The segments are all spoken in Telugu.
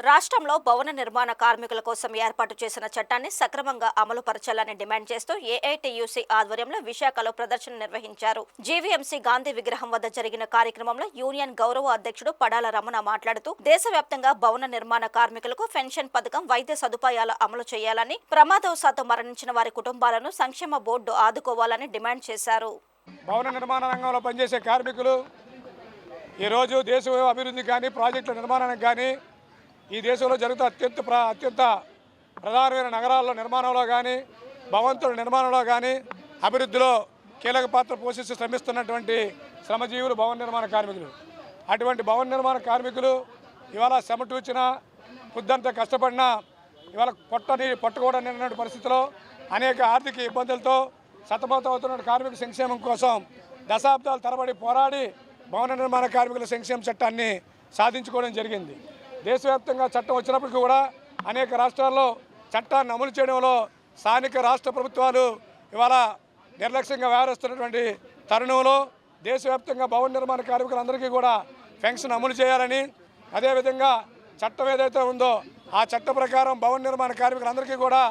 రాష్ట్రంలో భవన నిర్మాణ కార్మికుల కోసం ఏర్పాటు చేసిన చట్టాన్ని సక్రమంగా అమలు పరచాలని డిమాండ్ చేస్తూ ఏఐటీయూసీ ఆధ్వర్యంలో విశాఖలో ప్రదర్శన నిర్వహించారు. జీవీఎంసీ గాంధీ విగ్రహం వద్ద జరిగిన కార్యక్రమంలో యూనియన్ గౌరవ అధ్యక్షుడు పడాల రమణ మాట్లాడుతూ దేశవ్యాప్తంగా భవన నిర్మాణ కార్మికులకు పెన్షన్ పథకం, వైద్య సదుపాయాల అమలు చేయాలని, ప్రమాదవశాత్తు మరణించిన వారి కుటుంబాలను సంక్షేమ బోర్డు ఆదుకోవాలని డిమాండ్ చేశారు. భవన నిర్మాణ రంగంలో పనిచేసే కార్మికులు ఈరోజు దేశ అభివృద్ధి కానీ, ప్రాజెక్టుల నిర్మాణానికి కానీ, ఈ దేశంలో జరుగుతున్న అత్యంత ప్రధానమైన నగరాల్లో నిర్మాణంలో కానీ, భవంతుల నిర్మాణంలో కానీ అభివృద్ధిలో కీలక పాత్ర పోషిస్తూ శ్రమిస్తున్నటువంటి శ్రమజీవులు భవన నిర్మాణ కార్మికులు. అటువంటి భవన నిర్మాణ కార్మికులు ఇవాళ చెమటూచిన పొద్దంతా కష్టపడినా ఇవాళ పట్టుకోవడం పరిస్థితిలో అనేక ఆర్థిక ఇబ్బందులతో సతమతమవుతున్న కార్మిక సంక్షేమం కోసం దశాబ్దాల తరబడి పోరాడి భవన నిర్మాణ కార్మికుల సంక్షేమ చట్టాన్ని సాధించుకోవడం జరిగింది. దేశవ్యాప్తంగా చట్టం వచ్చినప్పటికీ కూడా అనేక రాష్ట్రాల్లో చట్టాన్ని అమలు చేయడంలో స్థానిక రాష్ట్ర ప్రభుత్వాలు ఇవాళ నిర్లక్ష్యంగా వ్యవహరిస్తున్నటువంటి తరుణంలో దేశవ్యాప్తంగా భవన నిర్మాణ కార్మికులందరికీ కూడా పెన్షన్ అమలు చేయాలని, అదేవిధంగా చట్టం ఏదైతే ఉందో ఆ చట్ట ప్రకారం భవన నిర్మాణ కార్మికులందరికీ కూడా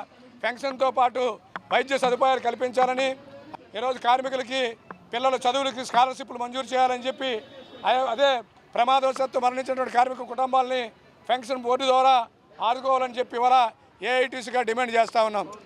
పెన్షన్తో పాటు వైద్య సదుపాయాలు కల్పించాలని, ఈరోజు కార్మికులకి పిల్లల చదువులకి స్కాలర్షిప్లు మంజూరు చేయాలని చెప్పి, అదే ప్రమాదవశాత్తు మరణించినటువంటి కార్మిక కుటుంబాలని పెన్షన్ బోర్డు ద్వారా ఆదుకోవాలని చెప్పి ఇవాళ ఏఐటీసీగా డిమాండ్ చేస్తూ ఉన్నాం.